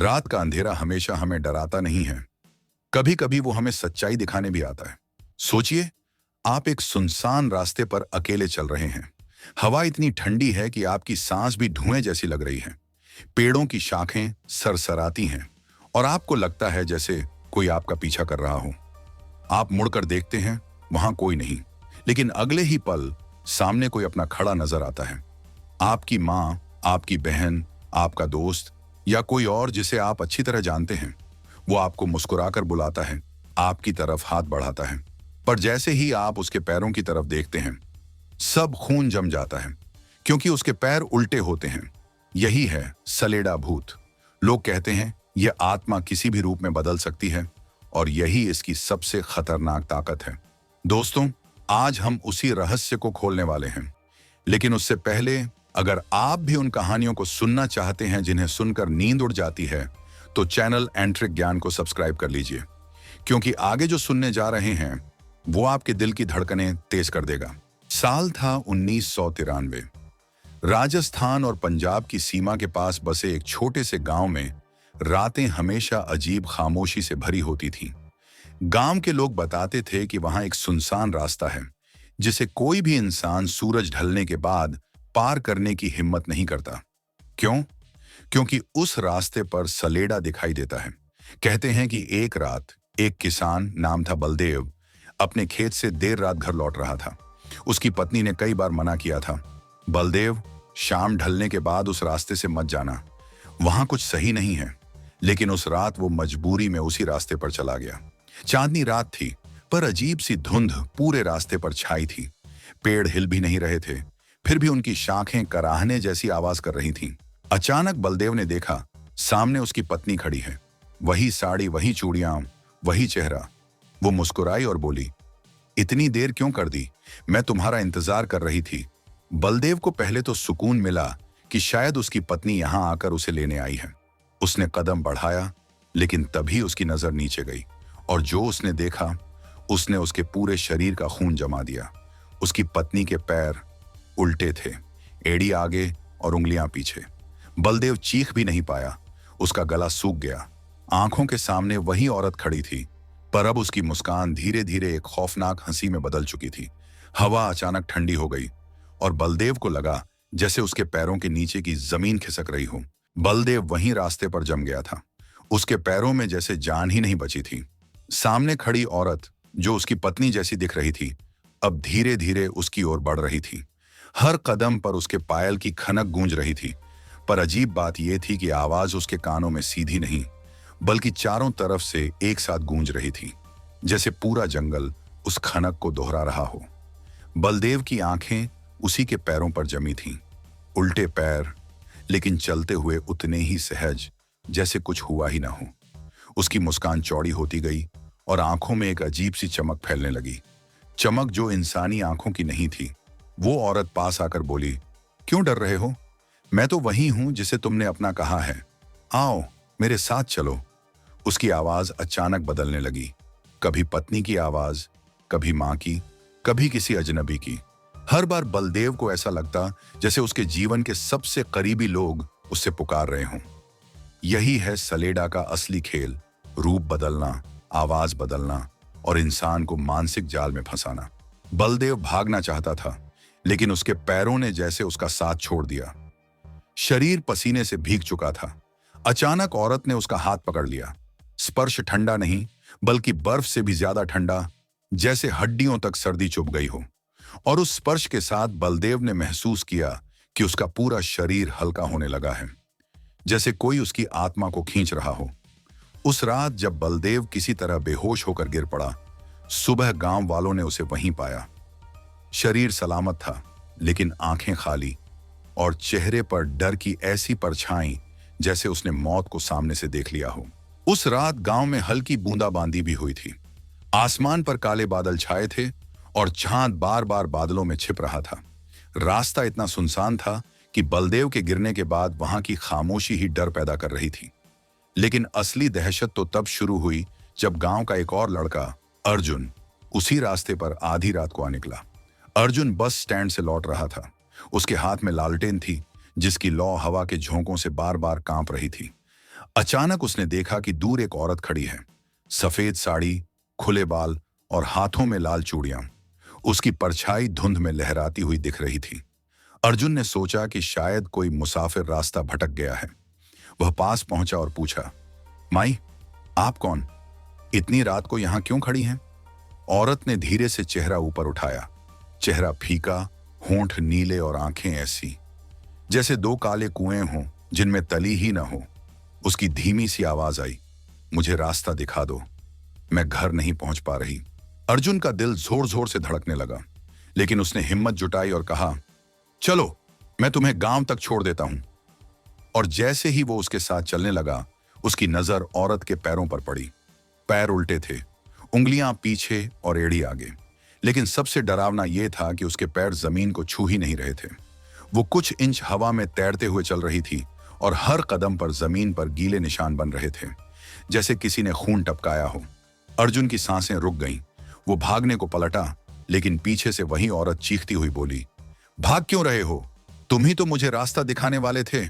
रात का अंधेरा हमेशा हमें डराता नहीं है। कभी कभी वो हमें सच्चाई दिखाने भी आता है। सोचिए, आप एक सुनसान रास्ते पर अकेले चल रहे हैं। हवा इतनी ठंडी है कि आपकी सांस भी धुएं जैसी लग रही है। पेड़ों की शाखें सरसराती हैं और आपको लगता है जैसे कोई आपका पीछा कर रहा हो। आप मुड़कर देखते हैं, वहां कोई नहीं। लेकिन अगले ही पल सामने कोई अपना खड़ा नजर आता है। आपकी माँ, आपकी बहन, आपका दोस्त या कोई और जिसे आप अच्छी तरह जानते हैं। वो आपको मुस्कुराकर बुलाता है, आपकी तरफ हाथ बढ़ाता है। पर जैसे ही आप उसके पैरों की तरफ देखते हैं, सब खून जम जाता है, क्योंकि उसके पैर उल्टे होते हैं। यही है सलेडा भूत। लोग कहते हैं यह आत्मा किसी भी रूप में बदल सकती है और यही इसकी सबसे खतरनाक ताकत है। दोस्तों, आज हम उसी रहस्य को खोलने वाले हैं। लेकिन उससे पहले, अगर आप भी उन कहानियों को सुनना चाहते हैं जिन्हें सुनकर नींद उड़ जाती है, तो चैनल एंट्रिक ज्ञान को सब्सक्राइब कर लीजिए, क्योंकि आगे जो सुनने जा रहे हैं वो आपके दिल की धड़कनें तेज कर देगा। साल था 1993। राजस्थान और पंजाब की सीमा के पास बसे एक छोटे से गांव में रातें हमेशा अजीब खामोशी से भरी होती थीं। गांव के लोग बताते थे कि वहां एक सुनसान रास्ता है जिसे कोई भी इंसान सूरज ढलने के बाद पार करने की हिम्मत नहीं करता। क्यों? क्योंकि उस रास्ते पर सलेडा दिखाई देता है। कहते हैं कि एक रात एक किसान, नाम था बलदेव, अपने खेत से देर रात घर लौट रहा था। उसकी पत्नी ने कई बार मना किया था, बलदेव, शाम ढलने के बाद उस रास्ते से मत जाना, वहां कुछ सही नहीं है। लेकिन उस रात वो मजबूरी में उसी रास्ते पर चला गया। चांदनी रात थी, पर अजीब सी धुंध पूरे रास्ते पर छाई थी। पेड़ हिल भी नहीं रहे थे, फिर भी उनकी शाखें कराहने जैसी आवाज कर रही थीं। अचानक बलदेव ने देखा, सामने उसकी पत्नी खड़ी है। वही साड़ी, वही चूड़ियां, वही चेहरा। वो मुस्कुराई और बोली, इतनी देर क्यों कर दी? मैं तुम्हारा इंतजार कर रही थी। बलदेव को पहले तो सुकून मिला कि शायद उसकी पत्नी यहां आकर उसे लेने आई है। उसने कदम बढ़ाया, लेकिन तभी उसकी नजर नीचे गई और जो उसने देखा, उसने उसके पूरे शरीर का खून जमा दिया। उसकी पत्नी के पैर उल्टे थे, एड़ी आगे और उंगलियां पीछे। बलदेव चीख भी नहीं पाया, उसका गला सूख गया। आंखों के सामने वही औरत खड़ी थी, पर अब उसकी मुस्कान धीरे धीरे एक खौफनाक हंसी में बदल चुकी थी। हवा अचानक ठंडी हो गई और बलदेव को लगा जैसे उसके पैरों के नीचे की जमीन खिसक रही हो। बलदेव वहीं रास्ते पर जम गया था। उसके पैरों में जैसे जान ही नहीं बची थी। सामने खड़ी औरत, जो उसकी पत्नी जैसी दिख रही थी, अब धीरे धीरे उसकी ओर बढ़ रही थी। हर कदम पर उसके पायल की खनक गूंज रही थी। पर अजीब बात यह थी कि आवाज उसके कानों में सीधी नहीं, बल्कि चारों तरफ से एक साथ गूंज रही थी, जैसे पूरा जंगल उस खनक को दोहरा रहा हो। बलदेव की आंखें उसी के पैरों पर जमी थीं। उल्टे पैर, लेकिन चलते हुए उतने ही सहज जैसे कुछ हुआ ही ना हो। उसकी मुस्कान चौड़ी होती गई और आंखों में एक अजीब सी चमक फैलने लगी, चमक जो इंसानी आंखों की नहीं थी। वो औरत पास आकर बोली, क्यों डर रहे हो? मैं तो वही हूं जिसे तुमने अपना कहा है। आओ, मेरे साथ चलो। उसकी आवाज अचानक बदलने लगी, कभी पत्नी की आवाज, कभी मां की, कभी किसी अजनबी की। हर बार बलदेव को ऐसा लगता जैसे उसके जीवन के सबसे करीबी लोग उससे पुकार रहे हों। यही है सलेडा का असली खेल, रूप बदलना, आवाज बदलना और इंसान को मानसिक जाल में फंसाना। बलदेव भागना चाहता था, लेकिन उसके पैरों ने जैसे उसका साथ छोड़ दिया। शरीर पसीने से भीग चुका था। अचानक औरत ने उसका हाथ पकड़ लिया। स्पर्श ठंडा नहीं, बल्कि बर्फ से भी ज्यादा ठंडा, जैसे हड्डियों तक सर्दी चुभ गई हो। और उस स्पर्श के साथ बलदेव ने महसूस किया कि उसका पूरा शरीर हल्का होने लगा है, जैसे कोई उसकी आत्मा को खींच रहा हो। उस रात जब बलदेव किसी तरह बेहोश होकर गिर पड़ा, सुबह गांव वालों ने उसे वहीं पाया। शरीर सलामत था, लेकिन आंखें खाली और चेहरे पर डर की ऐसी परछाई जैसे उसने मौत को सामने से देख लिया हो। उस रात गांव में हल्की बूंदाबांदी भी हुई थी। आसमान पर काले बादल छाए थे और चांद बार बार बादलों में छिप रहा था। रास्ता इतना सुनसान था कि बलदेव के गिरने के बाद वहां की खामोशी ही डर पैदा कर रही थी। लेकिन असली दहशत तो तब शुरू हुई जब गांव का एक और लड़का, अर्जुन, उसी रास्ते पर आधी रात को आ निकला। अर्जुन बस स्टैंड से लौट रहा था। उसके हाथ में लालटेन थी, जिसकी लौ हवा के झोंकों से बार बार कांप रही थी। अचानक उसने देखा कि दूर एक औरत खड़ी है, सफेद साड़ी, खुले बाल और हाथों में लाल चूड़ियां। उसकी परछाई धुंध में लहराती हुई दिख रही थी। अर्जुन ने सोचा कि शायद कोई मुसाफिर रास्ता भटक गया है। वह पास पहुंचा और पूछा, माई, आप कौन? इतनी रात को यहां क्यों खड़ी हैं? औरत ने धीरे से चेहरा ऊपर उठाया। चेहरा फीका, होंठ नीले और आंखें ऐसी जैसे दो काले कुएं हों जिनमें तली ही न हो। उसकी धीमी सी आवाज आई, मुझे रास्ता दिखा दो, मैं घर नहीं पहुंच पा रही। अर्जुन का दिल जोर जोर से धड़कने लगा, लेकिन उसने हिम्मत जुटाई और कहा, चलो, मैं तुम्हें गांव तक छोड़ देता हूं। और जैसे ही वो उसके साथ चलने लगा, उसकी नजर औरत के पैरों पर पड़ी। पैर उल्टे थे, उंगलियां पीछे और एड़ी आगे। लेकिन सबसे डरावना यह था कि उसके पैर जमीन को छू ही नहीं रहे थे। वो कुछ इंच हवा में तैरते हुए चल रही थी और हर कदम पर जमीन पर गीले निशान बन रहे थे, जैसे किसी ने खून टपकाया हो। अर्जुन की सांसें रुक गईं। वो भागने को पलटा, लेकिन पीछे से वही औरत चीखती हुई बोली, भाग क्यों रहे हो? तुम ही तो मुझे रास्ता दिखाने वाले थे।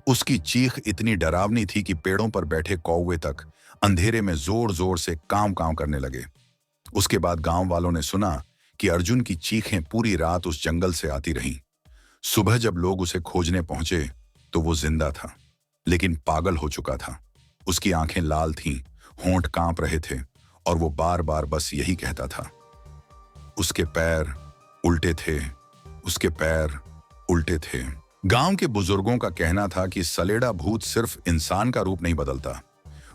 उसकी चीख इतनी डरावनी थी कि पेड़ों पर बैठे कौवे तक अंधेरे में जोर जोर से कांव कांव करने लगे। उसके बाद गांव वालों ने सुना कि अर्जुन की चीखें पूरी रात उस जंगल से आती रहीं। सुबह जब लोग उसे खोजने पहुंचे तो वो जिंदा था, लेकिन पागल हो चुका था। उसकी आंखें लाल थीं, होंठ कांप रहे थे और वो बार बार बस यही कहता था, उसके पैर उल्टे थे, उसके पैर उल्टे थे। गांव के बुजुर्गों का कहना था कि सलेड़ा भूत सिर्फ इंसान का रूप नहीं बदलता,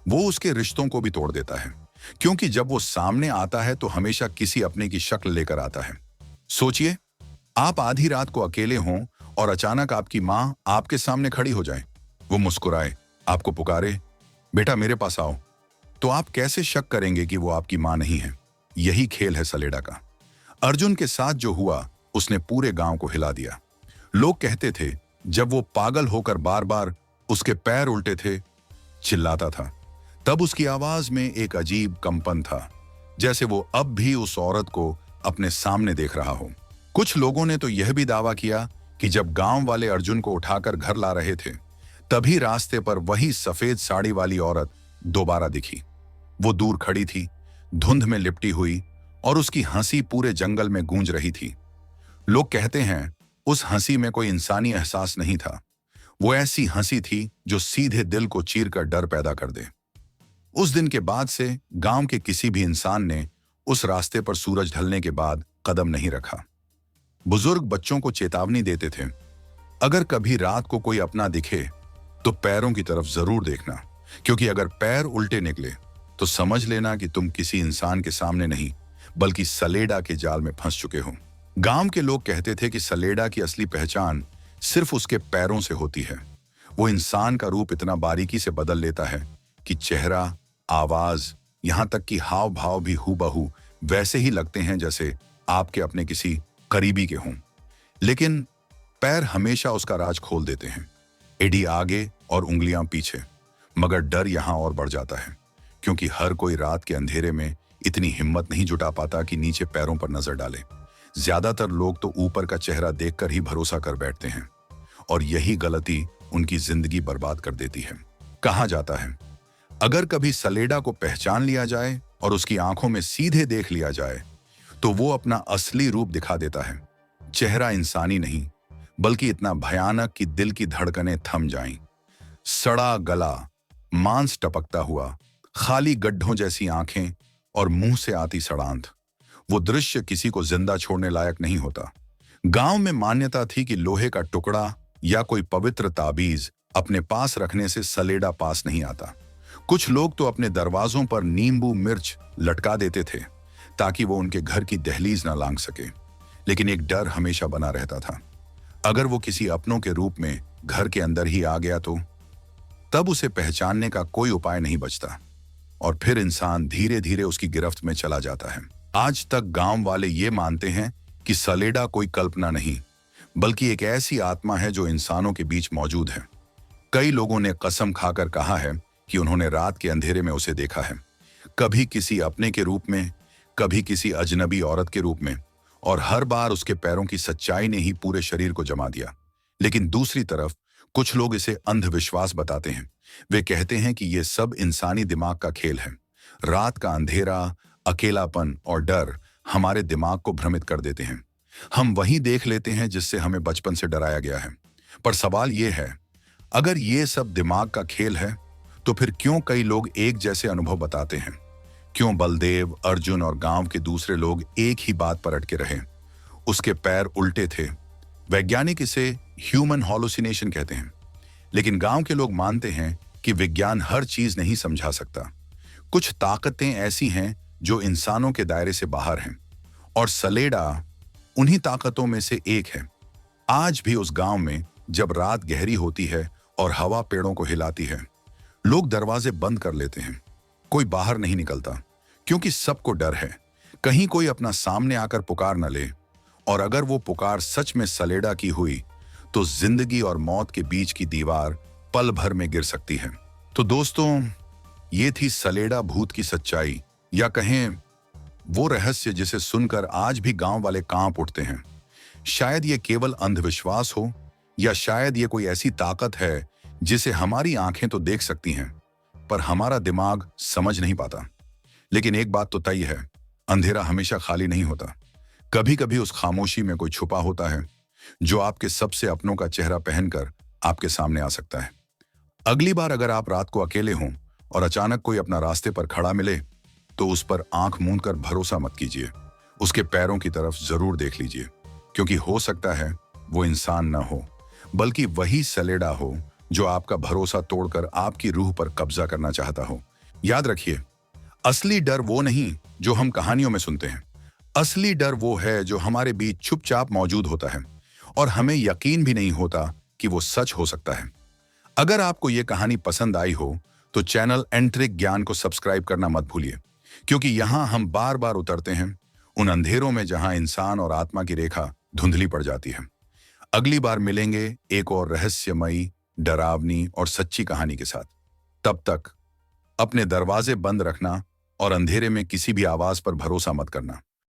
वो उसके रिश्तों को भी तोड़ देता है, क्योंकि जब वो सामने आता है तो हमेशा किसी अपने की शक्ल लेकर आता है। सोचिए, आप आधी रात को अकेले हों और अचानक आपकी मां आपके सामने खड़ी हो जाए। वो मुस्कुराए, आपको पुकारे, बेटा मेरे पास आओ। तो आप कैसे शक करेंगे कि वो आपकी मां नहीं है? यही खेल है सलेड़ा का। अर्जुन के साथ जो हुआ उसने पूरे गांव को हिला दिया। लोग कहते थे, जब वो पागल होकर बार बार उसके पैर उल्टे थे चिल्लाता था, तब उसकी आवाज में एक अजीब कंपन था, जैसे वो अब भी उस औरत को अपने सामने देख रहा हो। कुछ लोगों ने तो यह भी दावा किया कि जब गांव वाले अर्जुन को उठाकर घर ला रहे थे, तभी रास्ते पर वही सफेद साड़ी वाली औरत दोबारा दिखी। वो दूर खड़ी थी, धुंध में लिपटी हुई, और उसकी हंसी पूरे जंगल में गूंज रही थी। लोग कहते हैं, उस हंसी में कोई इंसानी एहसास नहीं था। वो ऐसी हंसी थी जो सीधे दिल को चीरकर डर पैदा कर दे। उस दिन के बाद से गांव के किसी भी इंसान ने उस रास्ते पर सूरज ढलने के बाद कदम नहीं रखा। बुजुर्ग बच्चों को चेतावनी देते थे, अगर कभी रात को कोई अपना दिखे तो पैरों की तरफ जरूर देखना, क्योंकि अगर पैर उल्टे निकले तो समझ लेना कि तुम किसी इंसान के सामने नहीं, बल्कि सलेड़ा के जाल में फंस चुके हो। गांव के लोग कहते थे कि सलेड़ा की असली पहचान सिर्फ उसके पैरों से होती है। वो इंसान का रूप इतना बारीकी से बदल लेता है कि चेहरा, आवाज, यहां तक कि हाव भाव भी हूबहू वैसे ही लगते हैं जैसे आपके अपने किसी करीबी के हों। लेकिन पैर हमेशा उसका राज खोल देते हैं, एड़ी आगे और उंगलियां पीछे। मगर डर यहां और बढ़ जाता है, क्योंकि हर कोई रात के अंधेरे में इतनी हिम्मत नहीं जुटा पाता कि नीचे पैरों पर नजर डाले। ज्यादातर लोग तो ऊपर का चेहरा देखकर ही भरोसा कर बैठते हैं, और यही गलती उनकी जिंदगी बर्बाद कर देती है। कहा जाता है, अगर कभी सलेड़ा को पहचान लिया जाए और उसकी आंखों में सीधे देख लिया जाए तो वो अपना असली रूप दिखा देता है। चेहरा इंसानी नहीं, बल्कि इतना भयानक कि दिल की धड़कनें थम जाएं। सड़ा गला, मांस टपकता हुआ, खाली गड्ढों जैसी आंखें और मुंह से आती सड़ांत। वो दृश्य किसी को जिंदा छोड़ने लायक नहीं होता। गांव में मान्यता थी कि लोहे का टुकड़ा या कोई पवित्र ताबीज अपने पास रखने से सलेड़ा पास नहीं आता। कुछ लोग तो अपने दरवाजों पर नींबू मिर्च लटका देते थे ताकि वो उनके घर की दहलीज न लांघ सके। लेकिन एक डर हमेशा बना रहता था, अगर वो किसी अपनों के रूप में घर के अंदर ही आ गया तो तब उसे पहचानने का कोई उपाय नहीं बचता, और फिर इंसान धीरे धीरे उसकी गिरफ्त में चला जाता है। आज तक गांव वाले ये मानते हैं कि सलेड़ा कोई कल्पना नहीं, बल्कि एक ऐसी आत्मा है जो इंसानों के बीच मौजूद है। कई लोगों ने कसम खाकर कहा है कि उन्होंने रात के अंधेरे में उसे देखा है, कभी किसी अपने के रूप में, कभी किसी अजनबी औरत के रूप में, और हर बार उसके पैरों की सच्चाई ने ही पूरे शरीर को जमा दिया। लेकिन दूसरी तरफ कुछ लोग इसे अंधविश्वास बताते हैं। वे कहते हैं कि ये सब इंसानी दिमाग का खेल है। रात का अंधेरा, अकेलापन और डर हमारे दिमाग को भ्रमित कर देते हैं। हम वही देख लेते हैं जिससे हमें बचपन से डराया गया है। पर सवाल ये है, अगर ये सब दिमाग का खेल है, तो फिर क्यों कई लोग एक जैसे अनुभव बताते हैं? क्यों बलदेव, अर्जुन और गांव के दूसरे लोग एक ही बात पर अटके रहे? उसके पैर उल्टे थे। वैज्ञानिक इसे ह्यूमन हॉलुसिनेशन कहते हैं। लेकिन गांव के लोग मानते हैं कि विज्ञान हर चीज नहीं समझा सकता। कुछ ताकतें ऐसी हैं जो इंसानों के दायरे से बाहर हैं, और सलेडा उन्हीं ताकतों में से एक है। आज भी उस गांव में जब रात गहरी होती है और हवा पेड़ों को हिलाती है, लोग दरवाजे बंद कर लेते हैं। कोई बाहर नहीं निकलता, क्योंकि सबको डर है कहीं कोई अपना सामने आकर पुकार न ले। और अगर वो पुकार सच में सलेडा की हुई, तो जिंदगी और मौत के बीच की दीवार पल भर में गिर सकती है। तो दोस्तों, ये थी सलेडा भूत की सच्चाई, या कहें वो रहस्य जिसे सुनकर आज भी गांव वाले कांप उठते हैं। शायद ये केवल अंधविश्वास हो, या शायद ये कोई ऐसी ताकत है जिसे हमारी आंखें तो देख सकती हैं, पर हमारा दिमाग समझ नहीं पाता। लेकिन एक बात तो तय है, अंधेरा हमेशा खाली नहीं होता। कभी कभी उस खामोशी में कोई छुपा होता है, जो आपके सबसे अपनों का चेहरा पहनकर आपके सामने आ सकता है। अगली बार अगर आप रात को अकेले हों और अचानक कोई अपना रास्ते पर खड़ा मिले, तो उस पर आंख मूंद कर भरोसा मत कीजिए। उसके पैरों की तरफ जरूर देख लीजिए, क्योंकि हो सकता है वो इंसान न हो, बल्कि वही सलेडा हो जो आपका भरोसा तोड़कर आपकी रूह पर कब्जा करना चाहता हो। याद रखिए, असली डर वो नहीं जो हम कहानियों में सुनते हैं। असली डर वो है जो हमारे बीच चुपचाप मौजूद होता है, और हमें यकीन भी नहीं होता कि वो सच हो सकता है। अगर आपको ये कहानी पसंद आई हो, तो चैनल एंट्रिक ज्ञान को सब्सक्राइब करना मत भूलिए, क्योंकि यहाँ हम बार बार उतरते हैं उन अंधेरों में जहां इंसान और आत्मा की रेखा धुंधली पड़ जाती है। अगली बार मिलेंगे एक और रहस्यमयी, डरावनी और सच्ची कहानी के साथ। तब तक अपने दरवाजे बंद रखना और अंधेरे में किसी भी आवाज पर भरोसा मत करना।